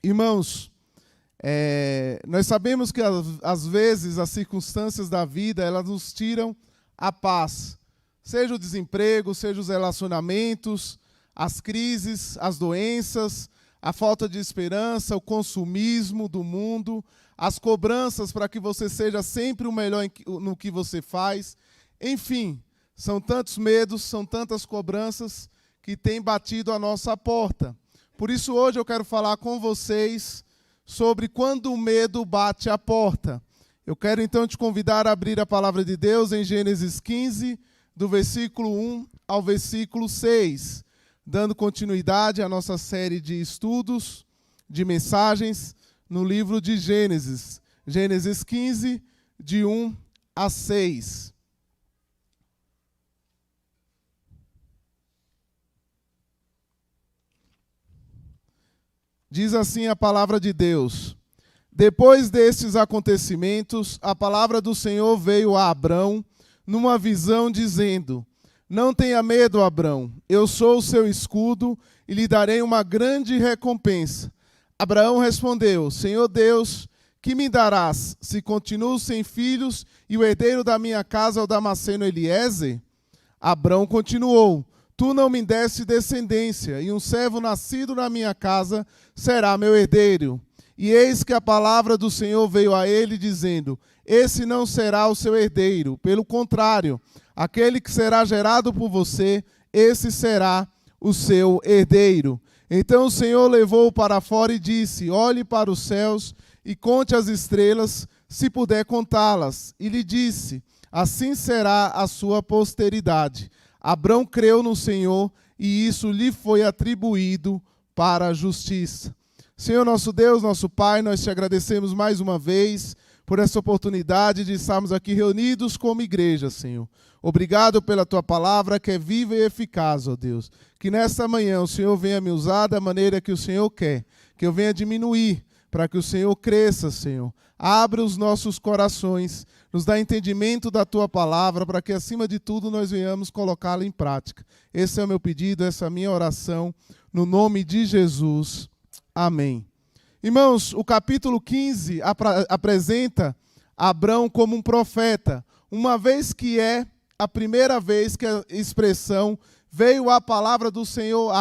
Irmãos, nós sabemos que às vezes as circunstâncias da vida elas nos tiram a paz. Seja o desemprego, seja os relacionamentos, as crises, as doenças, a falta de esperança, o consumismo do mundo, as cobranças para que você seja sempre o melhor no que você faz. Enfim, são tantos medos, são tantas cobranças que têm batido a nossa porta. Por isso hoje eu quero falar com vocês sobre quando o medo bate a porta. Eu quero então te convidar a abrir a palavra de Deus em Gênesis 15, do versículo 1 ao versículo 6, dando continuidade à nossa série de estudos, de mensagens no livro de Gênesis. Gênesis 15, de 1 a 6. Diz assim a palavra de Deus: Depois destes acontecimentos, a palavra do Senhor veio a Abrão numa visão, dizendo: Não tenha medo, Abrão, eu sou o seu escudo e lhe darei uma grande recompensa. Abraão respondeu: Senhor Deus, que me darás, se continuo sem filhos e o herdeiro da minha casa é o Damasceno Eliezer? Abrão continuou: Tu não me deste descendência, e um servo nascido na minha casa será meu herdeiro. E eis que a palavra do Senhor veio a ele, dizendo: Esse não será o seu herdeiro, pelo contrário, aquele que será gerado por você, esse será o seu herdeiro. Então o Senhor levou-o para fora e disse: Olhe para os céus e conte as estrelas, se puder contá-las. E lhe disse: Assim será a sua posteridade. Abrão creu no Senhor, e isso lhe foi atribuído para a justiça. Senhor nosso Deus, nosso Pai, nós te agradecemos mais uma vez por essa oportunidade de estarmos aqui reunidos como igreja, Senhor. Obrigado pela tua palavra que é viva e eficaz, ó Deus. Que nesta manhã o Senhor venha me usar da maneira que o Senhor quer, que eu venha diminuir para que o Senhor cresça, Senhor. Abre os nossos corações, nos dá entendimento da tua palavra, para que acima de tudo nós venhamos colocá-la em prática. Esse é o meu pedido, essa é a minha oração, no nome de Jesus. Amém. Irmãos, o capítulo 15 apresenta Abrão como um profeta, uma vez que é a primeira vez que a expressão veio a palavra do Senhor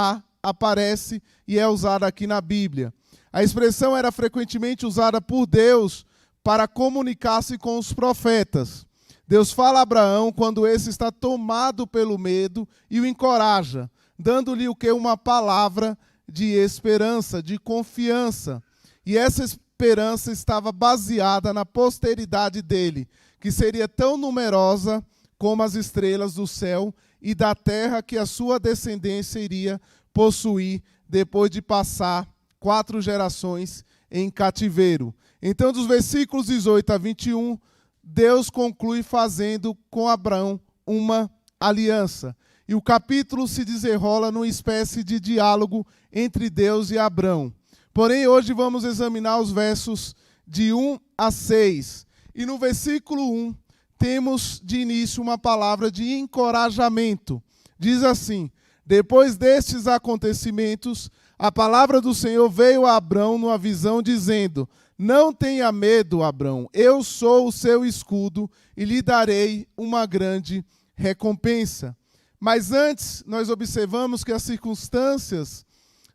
aparece e é usada aqui na Bíblia. A expressão era frequentemente usada por Deus para comunicar-se com os profetas. Deus fala a Abraão quando esse está tomado pelo medo e o encoraja, dando-lhe o que? Uma palavra de esperança, de confiança. E essa esperança estava baseada na posteridade dele, que seria tão numerosa como as estrelas do céu e da terra que a sua descendência iria possuir depois de passar 4 gerações em cativeiro. Então, dos versículos 18 a 21, Deus conclui fazendo com Abrão uma aliança. E o capítulo se desenrola numa espécie de diálogo entre Deus e Abrão. Porém, hoje vamos examinar os versos de 1 a 6. E no versículo 1, temos de início uma palavra de encorajamento. Diz assim: Depois destes acontecimentos, a palavra do Senhor veio a Abrão numa visão, dizendo: Não tenha medo, Abrão, eu sou o seu escudo e lhe darei uma grande recompensa. Mas antes, nós observamos que as circunstâncias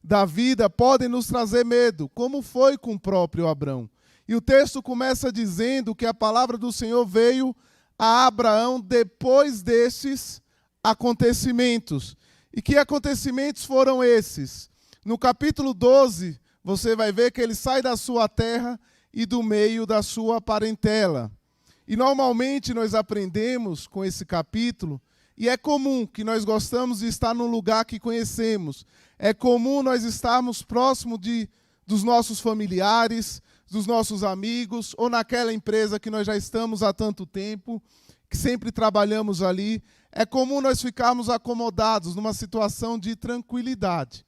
da vida podem nos trazer medo, como foi com o próprio Abrão. E o texto começa dizendo que a palavra do Senhor veio a Abraão depois destes acontecimentos. E que acontecimentos foram esses? No capítulo 12, você vai ver que ele sai da sua terra e do meio da sua parentela. E normalmente nós aprendemos com esse capítulo, e é comum que nós gostamos de estar num lugar que conhecemos. É comum nós estarmos próximo dos nossos familiares, dos nossos amigos, ou naquela empresa que nós já estamos há tanto tempo, que sempre trabalhamos ali. É comum nós ficarmos acomodados numa situação de tranquilidade.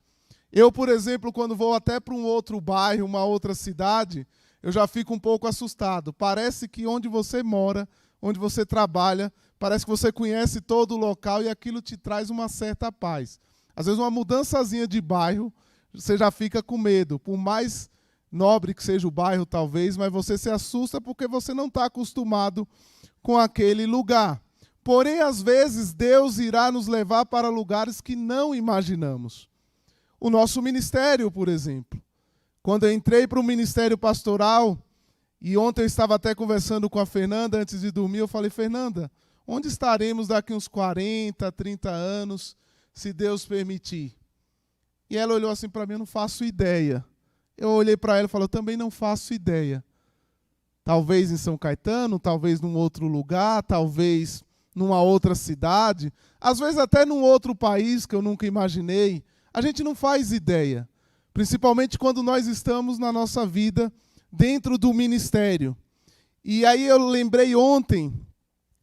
Eu, por exemplo, quando vou até para um outro bairro, uma outra cidade, eu já fico um pouco assustado. Parece que onde você mora, onde você trabalha, parece que você conhece todo o local e aquilo te traz uma certa paz. Às vezes uma mudançazinha de bairro, você já fica com medo. Por mais nobre que seja o bairro talvez, mas você se assusta porque você não está acostumado com aquele lugar. Porém, às vezes, Deus irá nos levar para lugares que não imaginamos. O nosso ministério, por exemplo. Quando eu entrei para o ministério pastoral, e ontem eu estava até conversando com a Fernanda antes de dormir, eu falei, Fernanda, onde estaremos daqui uns 40, 30 anos, se Deus permitir? E ela olhou assim para mim, eu não faço ideia. Eu olhei para ela e falei, eu também não faço ideia. Talvez em São Caetano, talvez num outro lugar, talvez numa outra cidade, às vezes até num outro país que eu nunca imaginei. A gente não faz ideia, principalmente quando nós estamos na nossa vida dentro do ministério. E aí eu lembrei ontem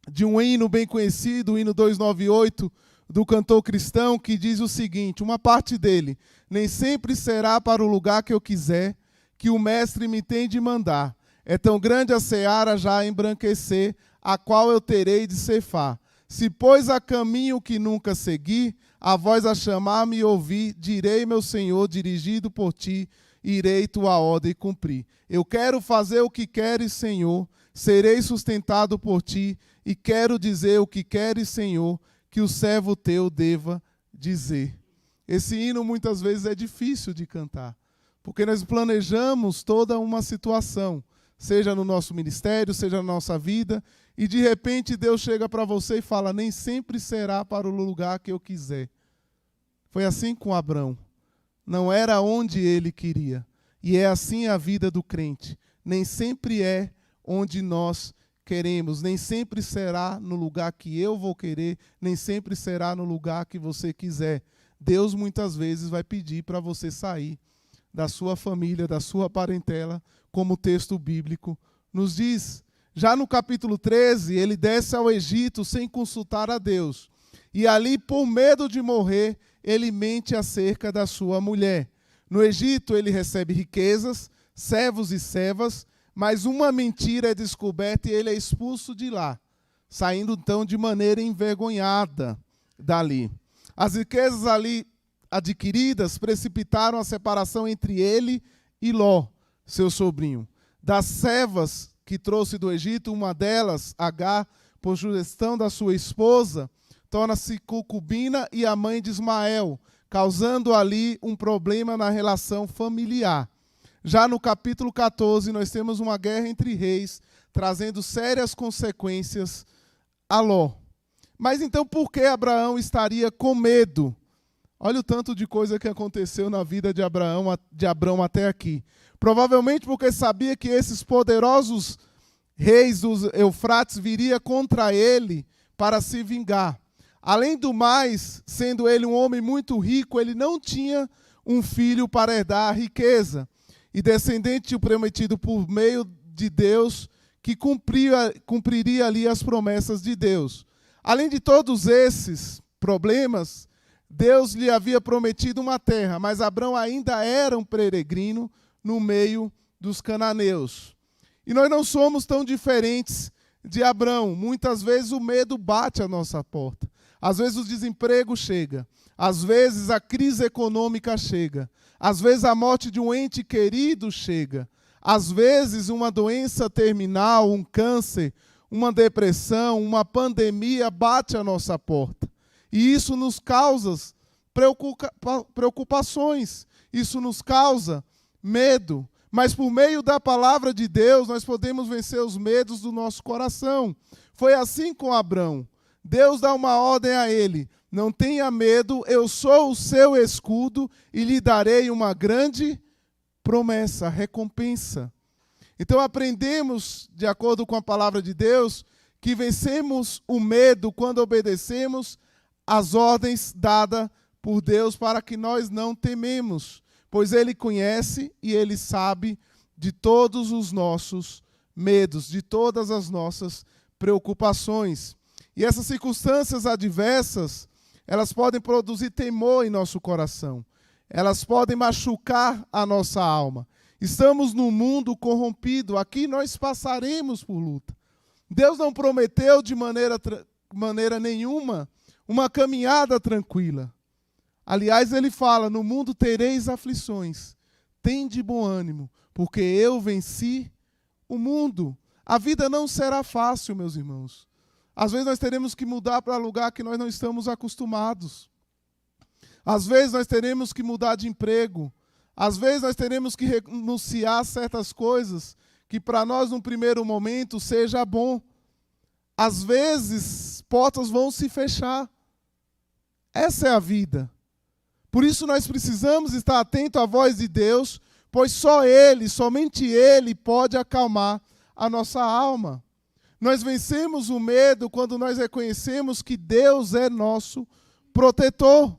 de um hino bem conhecido, o hino 298, do cantor cristão, que diz o seguinte, uma parte dele, nem sempre será para o lugar que eu quiser, que o mestre me tem de mandar. É tão grande a seara já a embranquecer, a qual eu terei de cefar. Se pois a caminho que nunca segui, a voz a chamar-me ouvi, direi, meu Senhor, dirigido por ti, irei tua ordem cumprir. Eu quero fazer o que queres, Senhor, serei sustentado por ti, e quero dizer o que queres, Senhor, que o servo teu deva dizer. Esse hino muitas vezes é difícil de cantar, porque nós planejamos toda uma situação, seja no nosso ministério, seja na nossa vida, e de repente Deus chega para você e fala, nem sempre será para o lugar que eu quiser. Foi assim com Abrão. Não era onde ele queria. E é assim a vida do crente. Nem sempre é onde nós queremos, nem sempre será no lugar que eu vou querer, nem sempre será no lugar que você quiser. Deus muitas vezes vai pedir para você sair da sua família, da sua parentela, como o texto bíblico nos diz. Já no capítulo 13, ele desce ao Egito sem consultar a Deus. E ali, por medo de morrer, ele mente acerca da sua mulher. No Egito, ele recebe riquezas, servos e servas, mas uma mentira é descoberta e ele é expulso de lá, saindo então de maneira envergonhada dali. As riquezas ali adquiridas precipitaram a separação entre ele e Ló, seu sobrinho. Das servas que trouxe do Egito, uma delas, Agar, por sugestão da sua esposa, torna-se concubina e a mãe de Ismael, causando ali um problema na relação familiar. Já no capítulo 14, nós temos uma guerra entre reis, trazendo sérias consequências a Ló. Mas então por que Abraão estaria com medo? Olha o tanto de coisa que aconteceu na vida de Abrão até aqui. Provavelmente porque sabia que esses poderosos reis dos Eufrates viriam contra ele para se vingar. Além do mais, sendo ele um homem muito rico, ele não tinha um filho para herdar a riqueza. E descendente prometido por meio de Deus, que cumpriria ali as promessas de Deus. Além de todos esses problemas, Deus lhe havia prometido uma terra, mas Abrão ainda era um peregrino no meio dos cananeus. E nós não somos tão diferentes de Abrão. Muitas vezes o medo bate à nossa porta. Às vezes o desemprego chega. Às vezes a crise econômica chega. Às vezes a morte de um ente querido chega. Às vezes uma doença terminal, um câncer, uma depressão, uma pandemia bate à nossa porta. E isso nos causa preocupações. Isso nos causa medo. Mas por meio da palavra de Deus, nós podemos vencer os medos do nosso coração. Foi assim com Abrão. Deus dá uma ordem a ele. Não tenha medo, eu sou o seu escudo e lhe darei uma grande promessa, recompensa. Então aprendemos, de acordo com a palavra de Deus, que vencemos o medo quando obedecemos às ordens dadas por Deus para que nós não tememos, pois Ele conhece e Ele sabe de todos os nossos medos, de todas as nossas preocupações. E essas circunstâncias adversas, elas podem produzir temor em nosso coração. Elas podem machucar a nossa alma. Estamos num mundo corrompido. Aqui nós passaremos por luta. Deus não prometeu de maneira nenhuma uma caminhada tranquila. Aliás, Ele fala, no mundo tereis aflições. Tende bom ânimo, porque eu venci o mundo. A vida não será fácil, meus irmãos. Às vezes nós teremos que mudar para lugar que nós não estamos acostumados. Às vezes nós teremos que mudar de emprego. Às vezes nós teremos que renunciar a certas coisas que para nós, num primeiro momento, seja bom. Às vezes, portas vão se fechar. Essa é a vida. Por isso nós precisamos estar atentos à voz de Deus, pois só Ele, somente Ele pode acalmar a nossa alma. Nós vencemos o medo quando nós reconhecemos que Deus é nosso protetor.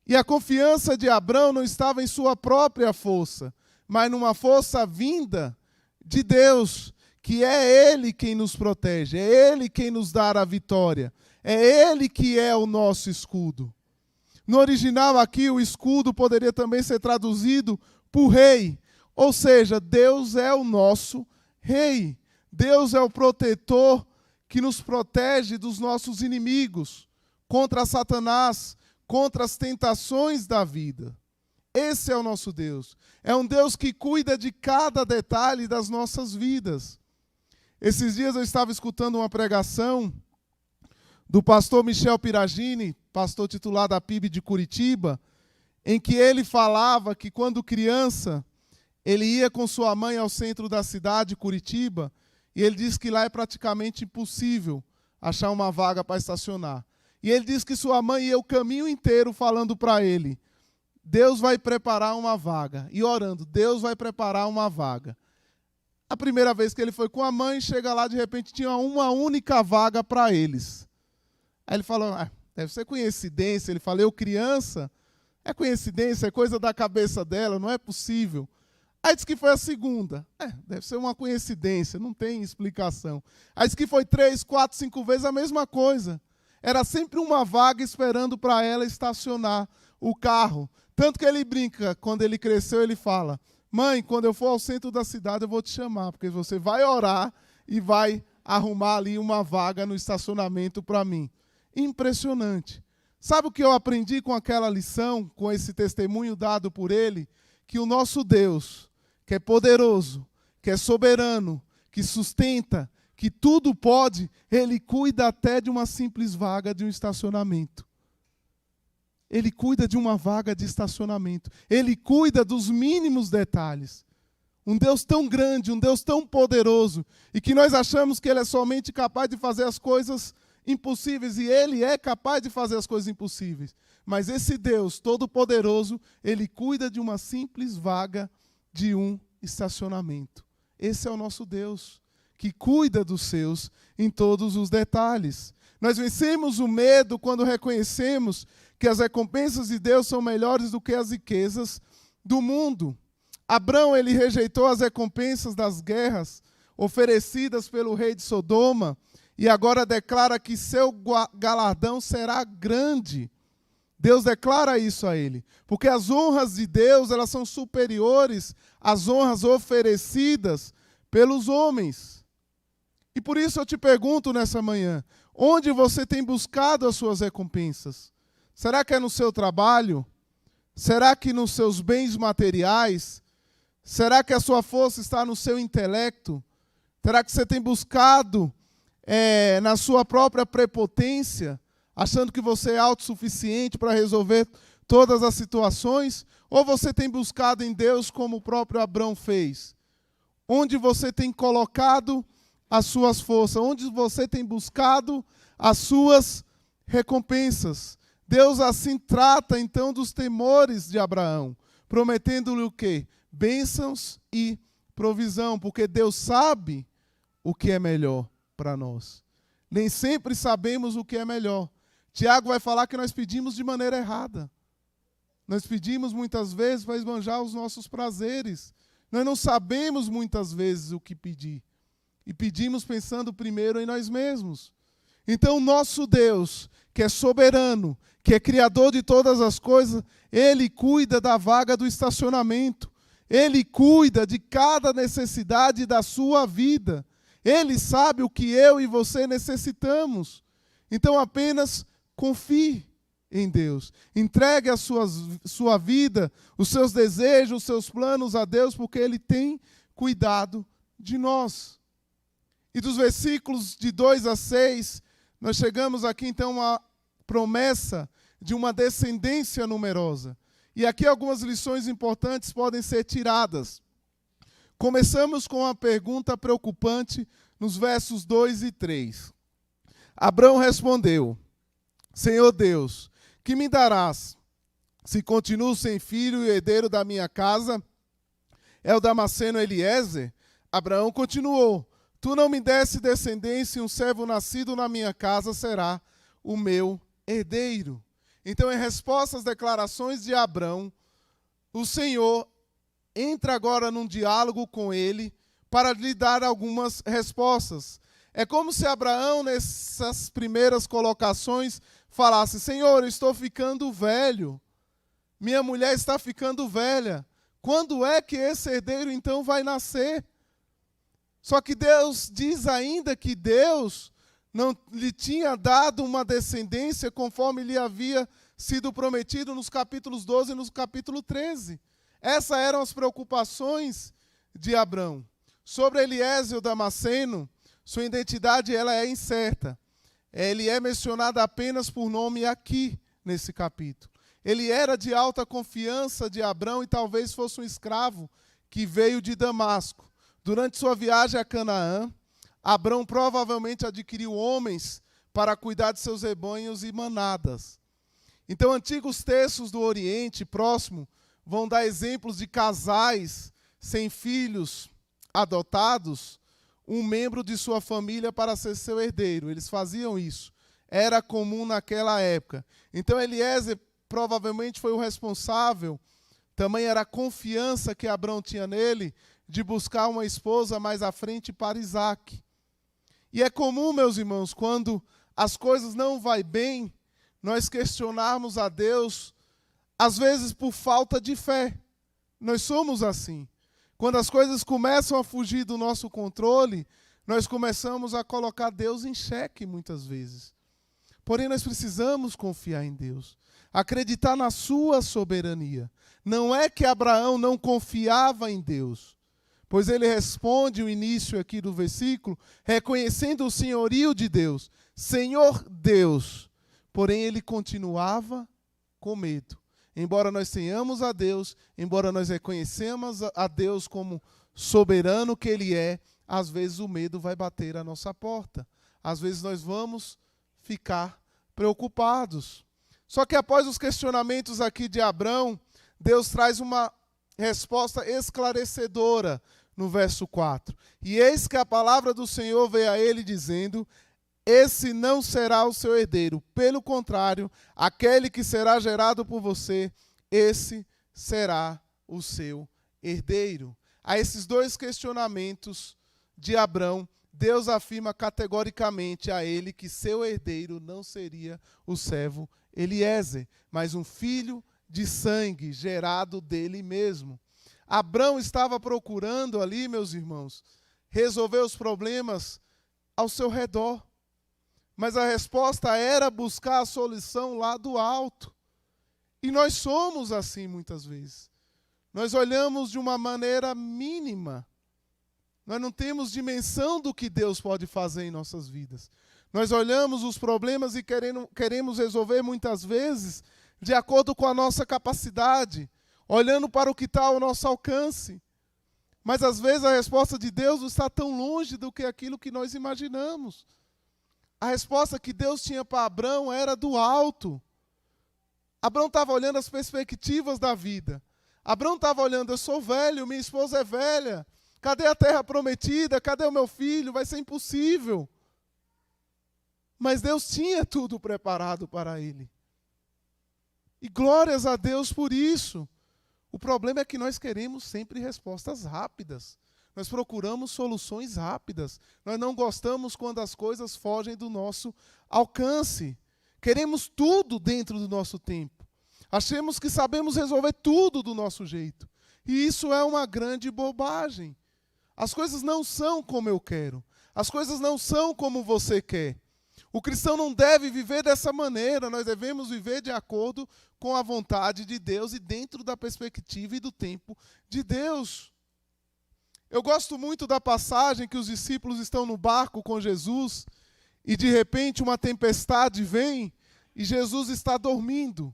E a confiança de Abrão não estava em sua própria força, mas numa força vinda de Deus, que é Ele quem nos protege, é Ele quem nos dá a vitória, é Ele que é o nosso escudo. No original aqui, o escudo poderia também ser traduzido por rei, ou seja, Deus é o nosso rei. Deus é o protetor que nos protege dos nossos inimigos, contra Satanás, contra as tentações da vida. Esse é o nosso Deus. É um Deus que cuida de cada detalhe das nossas vidas. Esses dias eu estava escutando uma pregação do pastor Michel Piragini, pastor titular da PIB de Curitiba, em que ele falava que quando criança, ele ia com sua mãe ao centro da cidade, Curitiba, e ele disse que lá é praticamente impossível achar uma vaga para estacionar. E ele disse que sua mãe ia o caminho inteiro falando para ele, Deus vai preparar uma vaga. E orando, Deus vai preparar uma vaga. A primeira vez que ele foi com a mãe, chega lá, de repente tinha uma única vaga para eles. Aí ele falou, deve ser coincidência. Ele falou, eu criança, é coincidência, é coisa da cabeça dela, não é possível. Aí disse que foi a segunda. Deve ser uma coincidência, não tem explicação. Aí disse que foi 3, 4, 5 vezes a mesma coisa. Era sempre uma vaga esperando para ela estacionar o carro. Tanto que ele brinca, quando ele cresceu, ele fala, mãe, quando eu for ao centro da cidade, eu vou te chamar, porque você vai orar e vai arrumar ali uma vaga no estacionamento para mim. Impressionante. Sabe o que eu aprendi com aquela lição, com esse testemunho dado por ele? Que o nosso Deus, que é poderoso, que é soberano, que sustenta, que tudo pode, Ele cuida até de uma simples vaga de um estacionamento. Ele cuida de uma vaga de estacionamento. Ele cuida dos mínimos detalhes. Um Deus tão grande, um Deus tão poderoso, e que nós achamos que Ele é somente capaz de fazer as coisas impossíveis, e Ele é capaz de fazer as coisas impossíveis. Mas esse Deus todo-poderoso, Ele cuida de uma simples vaga de um estacionamento. Esse é o nosso Deus, que cuida dos seus em todos os detalhes. Nós vencemos o medo quando reconhecemos que as recompensas de Deus são melhores do que as riquezas do mundo. Abrão, ele rejeitou as recompensas das guerras oferecidas pelo rei de Sodoma e agora declara que seu galardão será grande. Deus declara isso a ele, porque as honras de Deus, elas são superiores às honras oferecidas pelos homens. E por isso eu te pergunto nessa manhã, onde você tem buscado as suas recompensas? Será que é no seu trabalho? Será que nos seus bens materiais? Será que a sua força está no seu intelecto? Será que você tem buscado na sua própria prepotência, achando que você é autossuficiente para resolver todas as situações? Ou você tem buscado em Deus como o próprio Abrão fez? Onde você tem colocado as suas forças? Onde você tem buscado as suas recompensas? Deus assim trata então dos temores de Abraão, prometendo-lhe o quê? Bênçãos e provisão, porque Deus sabe o que é melhor para nós. Nem sempre sabemos o que é melhor. Tiago vai falar que nós pedimos de maneira errada. Nós pedimos muitas vezes para esbanjar os nossos prazeres. Nós não sabemos muitas vezes o que pedir. E pedimos pensando primeiro em nós mesmos. Então o nosso Deus, que é soberano, que é criador de todas as coisas, Ele cuida da vaga do estacionamento. Ele cuida de cada necessidade da sua vida. Ele sabe o que eu e você necessitamos. Então apenas confie. em Deus. Entregue a sua vida, os seus desejos, os seus planos a Deus, porque Ele tem cuidado de nós. E dos versículos de 2 a 6, nós chegamos aqui então a promessa de uma descendência numerosa. E aqui algumas lições importantes podem ser tiradas. Começamos com uma pergunta preocupante nos versos 2 e 3. Abrão respondeu: Senhor Deus, que me darás, se continuo sem filho e herdeiro da minha casa? É o Damasceno Eliezer? Abraão continuou: Tu não me deste descendência, e um servo nascido na minha casa será o meu herdeiro. Então, em resposta às declarações de Abrão, o Senhor entra agora num diálogo com ele para lhe dar algumas respostas. É como se Abraão, nessas primeiras colocações, falasse: Senhor, eu estou ficando velho, minha mulher está ficando velha, quando é que esse herdeiro então vai nascer? Só que Deus diz ainda que Deus não lhe tinha dado uma descendência conforme lhe havia sido prometido nos capítulos 12 e no capítulo 13. Essas eram as preocupações de Abrão. Sobre Eliezer o Damasceno, sua identidade ela é incerta. Ele é mencionado apenas por nome aqui, nesse capítulo. Ele era de alta confiança de Abrão e talvez fosse um escravo que veio de Damasco. Durante sua viagem a Canaã, Abrão provavelmente adquiriu homens para cuidar de seus rebanhos e manadas. Então, antigos textos do Oriente Próximo vão dar exemplos de casais sem filhos adotados, um membro de sua família para ser seu herdeiro. Eles faziam isso. Era comum naquela época. Então, Eliezer provavelmente foi o responsável, também era a confiança que Abrão tinha nele, de buscar uma esposa mais à frente para Isaac. E é comum, meus irmãos, quando as coisas não vão bem, nós questionarmos a Deus, às vezes por falta de fé. Nós somos assim. Quando as coisas começam a fugir do nosso controle, nós começamos a colocar Deus em xeque muitas vezes. Porém, nós precisamos confiar em Deus, acreditar na sua soberania. Não é que Abraão não confiava em Deus, pois ele responde o início aqui do versículo, reconhecendo o senhorio de Deus, Senhor Deus. Porém, ele continuava com medo. Embora nós tenhamos a Deus, embora nós reconhecemos a Deus como soberano que Ele é, às vezes o medo vai bater à nossa porta. Às vezes nós vamos ficar preocupados. Só que após os questionamentos aqui de Abrão, Deus traz uma resposta esclarecedora no verso 4. E eis que a palavra do Senhor veio a ele dizendo: esse não será o seu herdeiro, pelo contrário, aquele que será gerado por você, esse será o seu herdeiro. A esses dois questionamentos de Abrão, Deus afirma categoricamente a ele que seu herdeiro não seria o servo Eliezer, mas um filho de sangue gerado dele mesmo. Abrão estava procurando ali, meus irmãos, resolver os problemas ao seu redor. Mas a resposta era buscar a solução lá do alto. E nós somos assim muitas vezes. Nós olhamos de uma maneira mínima. Nós não temos dimensão do que Deus pode fazer em nossas vidas. Nós olhamos os problemas e queremos resolver muitas vezes de acordo com a nossa capacidade, olhando para o que está ao nosso alcance. Mas às vezes a resposta de Deus não está tão longe do que aquilo que nós imaginamos. A resposta que Deus tinha para Abrão era do alto. Abrão estava olhando as perspectivas da vida. Abrão estava olhando: eu sou velho, minha esposa é velha. Cadê a terra prometida? Cadê o meu filho? Vai ser impossível. Mas Deus tinha tudo preparado para ele. E glórias a Deus por isso. O problema é que nós queremos sempre respostas rápidas. Nós procuramos soluções rápidas. Nós não gostamos quando as coisas fogem do nosso alcance. Queremos tudo dentro do nosso tempo. Achamos que sabemos resolver tudo do nosso jeito. E isso é uma grande bobagem. As coisas não são como eu quero. As coisas não são como você quer. O cristão não deve viver dessa maneira, nós devemos viver de acordo com a vontade de Deus e dentro da perspectiva e do tempo de Deus. Eu gosto muito da passagem que os discípulos estão no barco com Jesus e de repente uma tempestade vem e Jesus está dormindo.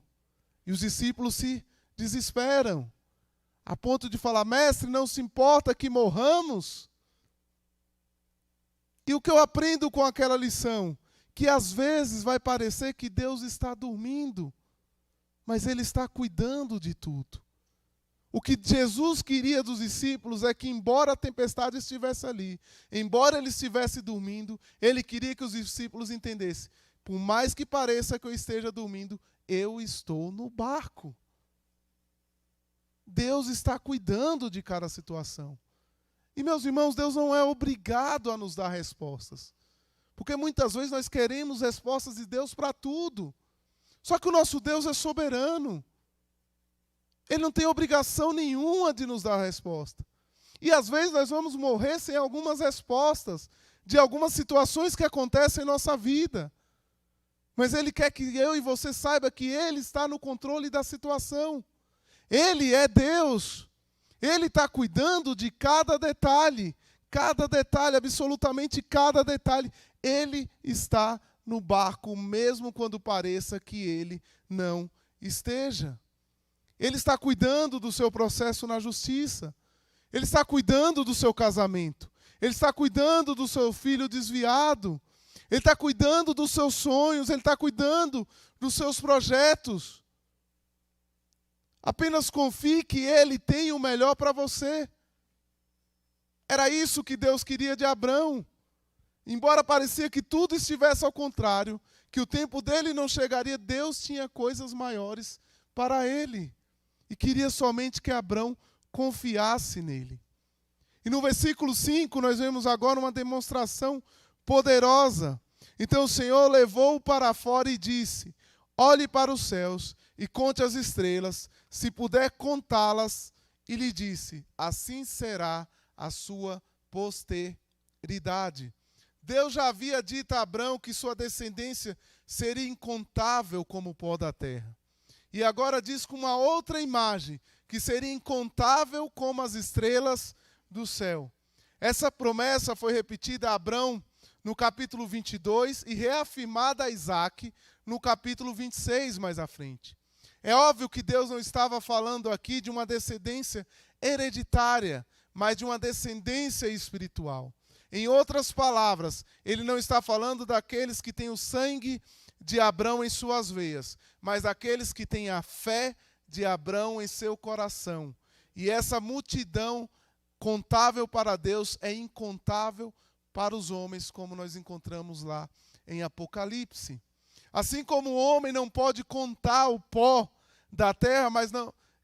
E os discípulos se desesperam, a ponto de falar: mestre, não se importa que morramos? E o que eu aprendo com aquela lição? Que às vezes vai parecer que Deus está dormindo, mas Ele está cuidando de tudo. O que Jesus queria dos discípulos é que, embora a tempestade estivesse ali, embora Ele estivesse dormindo, Ele queria que os discípulos entendessem: por mais que pareça que eu esteja dormindo, eu estou no barco. Deus está cuidando de cada situação. E, meus irmãos, Deus não é obrigado a nos dar respostas. Porque muitas vezes nós queremos respostas de Deus para tudo. Só que o nosso Deus é soberano. Ele não tem obrigação nenhuma de nos dar a resposta. E às vezes nós vamos morrer sem algumas respostas de algumas situações que acontecem em nossa vida. Mas Ele quer que eu e você saiba que Ele está no controle da situação. Ele é Deus. Ele está cuidando de cada detalhe, absolutamente cada detalhe. Ele está no barco, mesmo quando pareça que Ele não esteja. Ele está cuidando do seu processo na justiça. Ele está cuidando do seu casamento. Ele está cuidando do seu filho desviado. Ele está cuidando dos seus sonhos. Ele está cuidando dos seus projetos. Apenas confie que Ele tem o melhor para você. Era isso que Deus queria de Abrão. Embora parecia que tudo estivesse ao contrário, que o tempo dele não chegaria, Deus tinha coisas maiores para ele. E queria somente que Abrão confiasse nele. E no versículo 5 nós vemos agora uma demonstração poderosa. Então o Senhor levou-o para fora e disse: olhe para os céus e conte as estrelas, se puder contá-las. E lhe disse: assim será a sua posteridade. Deus já havia dito a Abrão que sua descendência seria incontável como o pó da terra. E agora diz com uma outra imagem, que seria incontável como as estrelas do céu. Essa promessa foi repetida a Abrão no capítulo 22 e reafirmada a Isaac no capítulo 26 mais à frente. É óbvio que Deus não estava falando aqui de uma descendência hereditária, mas de uma descendência espiritual. Em outras palavras, ele não está falando daqueles que têm o sangue de Abrão em suas veias, mas daqueles que têm a fé de Abrão em seu coração. E essa multidão contável para Deus é incontável para os homens, como nós encontramos lá em Apocalipse. Assim como o homem não pode contar o pó da terra,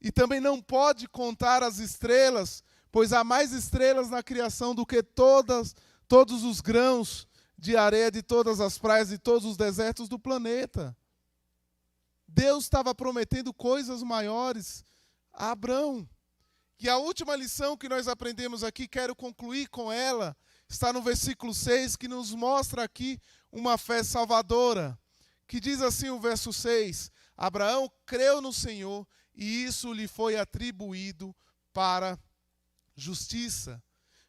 e também não pode contar as estrelas, pois há mais estrelas na criação do que todos os grãos de areia de todas as praias e todos os desertos do planeta. Deus estava prometendo coisas maiores a Abrão. E a última lição que nós aprendemos aqui, quero concluir com ela, está no versículo 6, que nos mostra aqui uma fé salvadora. Que diz assim o verso 6, Abraão creu no Senhor e isso lhe foi atribuído para justiça.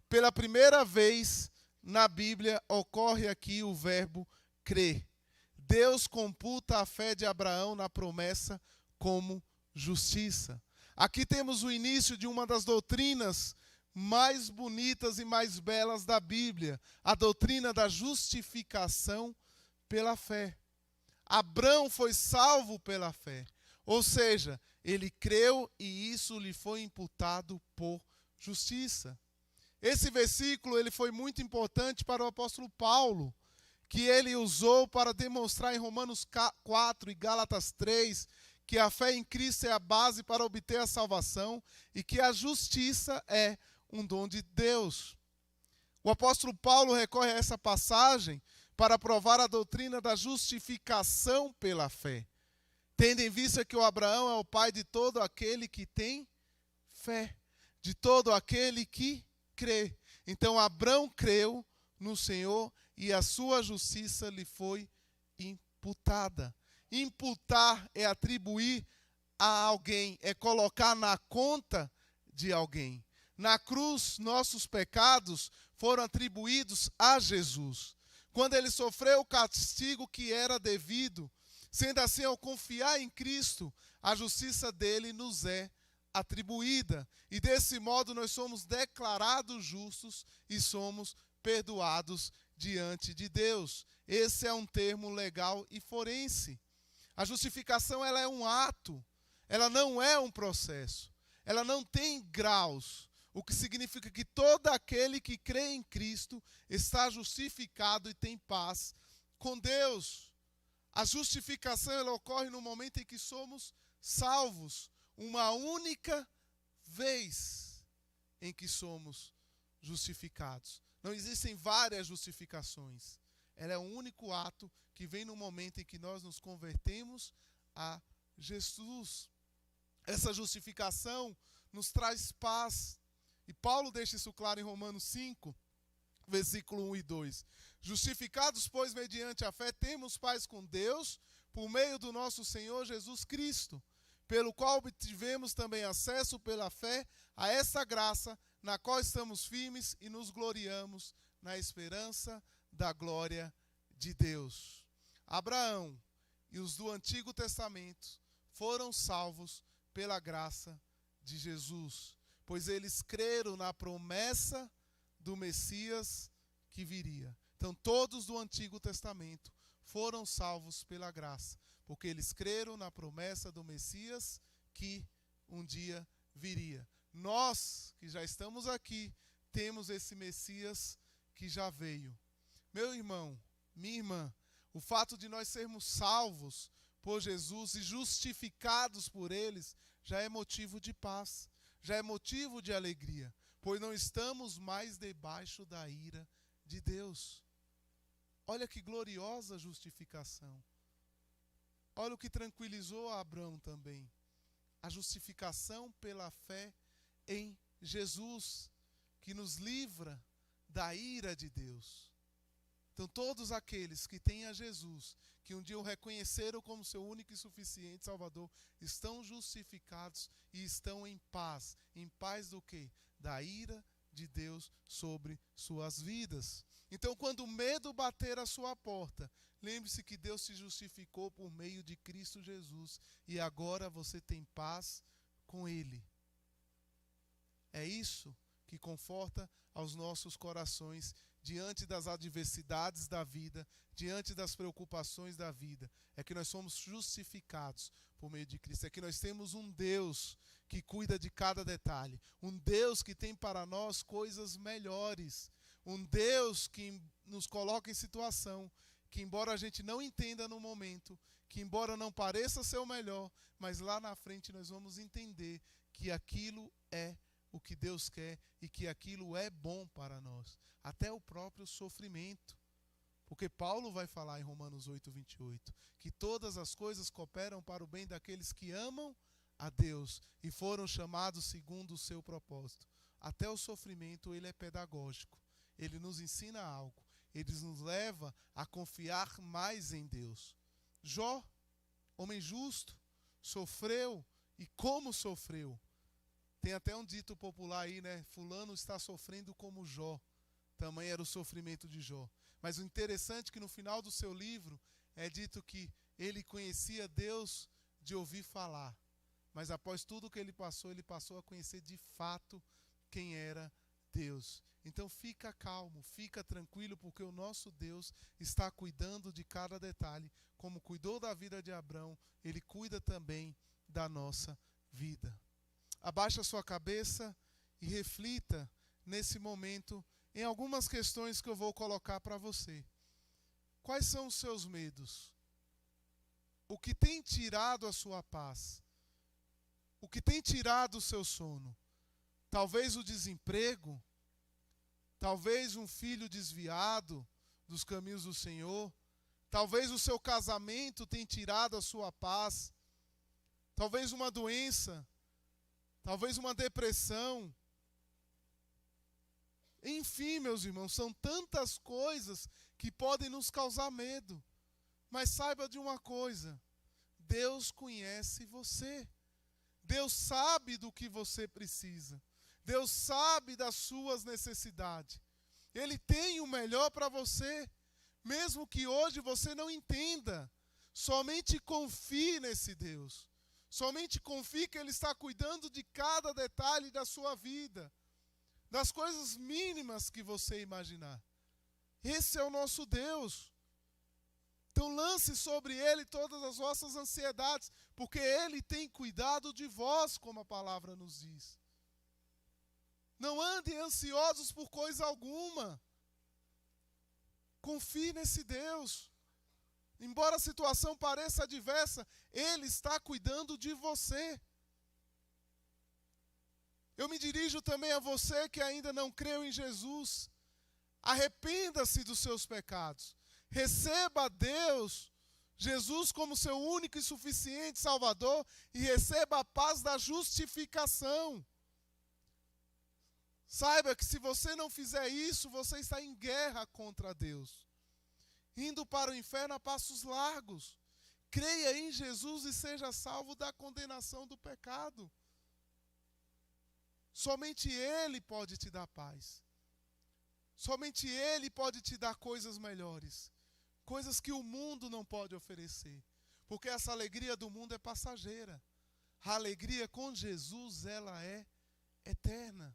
Pela primeira vez na Bíblia ocorre aqui o verbo crer. Deus computa a fé de Abraão na promessa como justiça. Aqui temos o início de uma das doutrinas mais bonitas e mais belas da Bíblia, a doutrina da justificação pela fé. Abrão foi salvo pela fé, ou seja, ele creu e isso lhe foi imputado por justiça. Esse versículo ele foi muito importante para o apóstolo Paulo, que ele usou para demonstrar em Romanos 4 e Gálatas 3 que a fé em Cristo é a base para obter a salvação e que a justiça é um dom de Deus. O apóstolo Paulo recorre a essa passagem para provar a doutrina da justificação pela fé, tendo em vista que o Abraão é o pai de todo aquele que tem fé, de todo aquele que crê. Então Abrão creu no Senhor e a sua justiça lhe foi imputada. Imputar é atribuir a alguém, é colocar na conta de alguém. Na cruz, nossos pecados foram atribuídos a Jesus. Quando ele sofreu o castigo que era devido, sendo assim, ao confiar em Cristo, a justiça dele nos é atribuída. E desse modo nós somos declarados justos e somos perdoados diante de Deus. Esse é um termo legal e forense. A justificação, ela é um ato, ela não é um processo. Ela não tem graus, o que significa que todo aquele que crê em Cristo está justificado e tem paz com Deus. A justificação, ela ocorre no momento em que somos salvos, uma única vez em que somos justificados. Não existem várias justificações. Ela é um único ato que vem no momento em que nós nos convertemos a Jesus. Essa justificação nos traz paz. E Paulo deixa isso claro em Romanos 5, versículo 1 e 2. Justificados, pois, mediante a fé, temos paz com Deus, por meio do nosso Senhor Jesus Cristo, pelo qual obtivemos também acesso pela fé a essa graça, na qual estamos firmes e nos gloriamos na esperança da glória de Deus. Abraão e os do Antigo Testamento foram salvos pela graça de Jesus, pois eles creram na promessa do Messias que viria. Então todos do Antigo Testamento foram salvos pela graça, porque eles creram na promessa do Messias que um dia viria. Nós, que já estamos aqui, temos esse Messias que já veio. Meu irmão, minha irmã, o fato de nós sermos salvos por Jesus e justificados por eles já é motivo de paz, já é motivo de alegria, pois não estamos mais debaixo da ira de Deus. Olha que gloriosa justificação. Olha o que tranquilizou a Abraão também. A justificação pela fé em Jesus, que nos livra da ira de Deus. Então todos aqueles que têm a Jesus, que um dia o reconheceram como seu único e suficiente Salvador, estão justificados e estão em paz. Em paz do quê? Da ira de Deus sobre suas vidas. Então quando o medo bater à sua porta, lembre-se que Deus se justificou por meio de Cristo Jesus e agora você tem paz com Ele. É isso que conforta aos nossos corações diante das adversidades da vida, diante das preocupações da vida. É que nós somos justificados por meio de Cristo. É que nós temos um Deus que cuida de cada detalhe. Um Deus que tem para nós coisas melhores. Um Deus que nos coloca em situação que, embora a gente não entenda no momento, que embora não pareça ser o melhor, mas lá na frente nós vamos entender que aquilo é o que Deus quer e que aquilo é bom para nós. Até o próprio sofrimento. Porque Paulo vai falar em Romanos 8, 28, que todas as coisas cooperam para o bem daqueles que amam a Deus e foram chamados segundo o seu propósito. Até o sofrimento, ele é pedagógico. Ele nos ensina algo. Ele nos leva a confiar mais em Deus. Jó, homem justo, sofreu e como sofreu. Tem até um dito popular aí, né? Fulano está sofrendo como Jó. Tamanho era o sofrimento de Jó. Mas o interessante é que no final do seu livro é dito que ele conhecia Deus de ouvir falar. Mas após tudo que ele passou a conhecer de fato quem era Deus. Então fica calmo, fica tranquilo, porque o nosso Deus está cuidando de cada detalhe. Como cuidou da vida de Abraão, ele cuida também da nossa vida. Abaixe a sua cabeça e reflita nesse momento em algumas questões que eu vou colocar para você. Quais são os seus medos? O que tem tirado a sua paz? O que tem tirado o seu sono? Talvez o desemprego? Talvez um filho desviado dos caminhos do Senhor? Talvez o seu casamento tenha tirado a sua paz? Talvez uma doença? Talvez uma depressão. Enfim, meus irmãos, são tantas coisas que podem nos causar medo. Mas saiba de uma coisa: Deus conhece você. Deus sabe do que você precisa. Deus sabe das suas necessidades. Ele tem o melhor para você. Mesmo que hoje você não entenda, somente confie nesse Deus. Somente confie que Ele está cuidando de cada detalhe da sua vida, das coisas mínimas que você imaginar. Esse é o nosso Deus. Então lance sobre Ele todas as vossas ansiedades, porque Ele tem cuidado de vós, como a palavra nos diz. Não andem ansiosos por coisa alguma. Confie nesse Deus. Embora a situação pareça adversa, Ele está cuidando de você. Eu me dirijo também a você que ainda não creu em Jesus. Arrependa-se dos seus pecados. Receba a Deus, Jesus, como seu único e suficiente Salvador, e receba a paz da justificação. Saiba que se você não fizer isso, você está em guerra contra Deus, indo para o inferno a passos largos. Creia em Jesus e seja salvo da condenação do pecado. Somente Ele pode te dar paz. Somente Ele pode te dar coisas melhores. Coisas que o mundo não pode oferecer. Porque essa alegria do mundo é passageira. A alegria com Jesus, ela é eterna.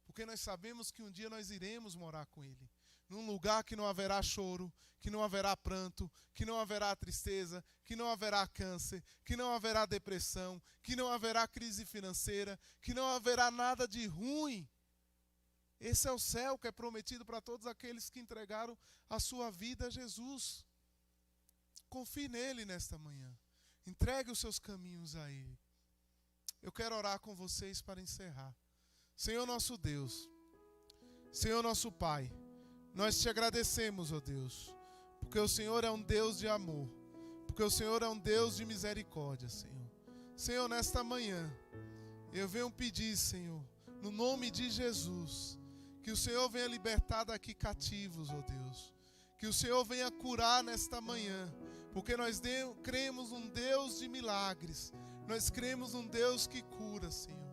Porque nós sabemos que um dia nós iremos morar com Ele. Num lugar que não haverá choro, que não haverá pranto, que não haverá tristeza, que não haverá câncer, que não haverá depressão, que não haverá crise financeira, que não haverá nada de ruim. Esse é o céu que é prometido para todos aqueles que entregaram a sua vida a Jesus. Confie nele nesta manhã. Entregue os seus caminhos a Ele. Eu quero orar com vocês para encerrar. Senhor nosso Deus, Senhor nosso Pai, nós te agradecemos, ó Deus, porque o Senhor é um Deus de amor, porque o Senhor é um Deus de misericórdia, Senhor. Senhor, nesta manhã, eu venho pedir, Senhor, no nome de Jesus, que o Senhor venha libertar daqui cativos, ó Deus. Que o Senhor venha curar nesta manhã, porque nós cremos num Deus de milagres, nós cremos num Deus que cura, Senhor.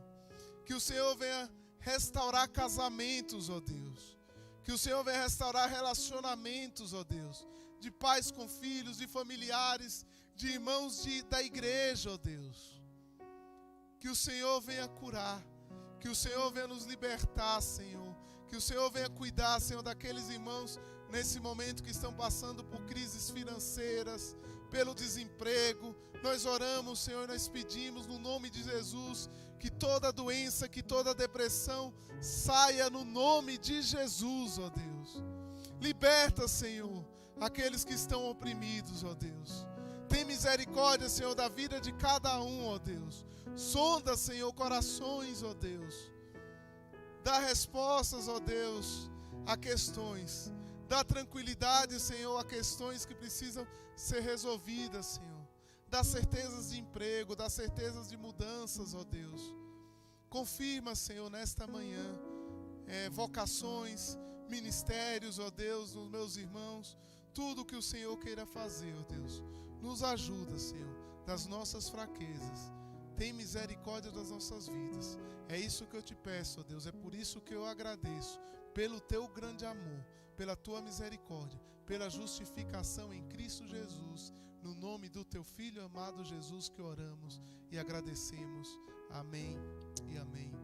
Que o Senhor venha restaurar casamentos, ó Deus. Que o Senhor venha restaurar relacionamentos, ó Deus, de pais com filhos, de familiares, de irmãos da igreja, ó Deus. Que o Senhor venha curar, que o Senhor venha nos libertar, Senhor. Que o Senhor venha cuidar, Senhor, daqueles irmãos nesse momento que estão passando por crises financeiras, pelo desemprego. Nós oramos, Senhor, e nós pedimos no nome de Jesus que toda doença, que toda depressão saia no nome de Jesus, ó Deus. Liberta, Senhor, aqueles que estão oprimidos, ó Deus. Tem misericórdia, Senhor, da vida de cada um, ó Deus. Sonda, Senhor, corações, ó Deus. Dá respostas, ó Deus, a questões. Dá tranquilidade, Senhor, a questões que precisam ser resolvidas, Senhor. Dá certezas de emprego, dá certezas de mudanças, ó Deus. Confirma, Senhor, nesta manhã, vocações, ministérios, ó Deus, nos meus irmãos. Tudo que o Senhor queira fazer, ó Deus. Nos ajuda, Senhor, das nossas fraquezas. Tem misericórdia das nossas vidas. É isso que eu te peço, ó Deus. É por isso que eu agradeço. Pelo teu grande amor, pela tua misericórdia, pela justificação em Cristo Jesus. No nome do teu Filho amado Jesus que oramos e agradecemos. Amém e amém.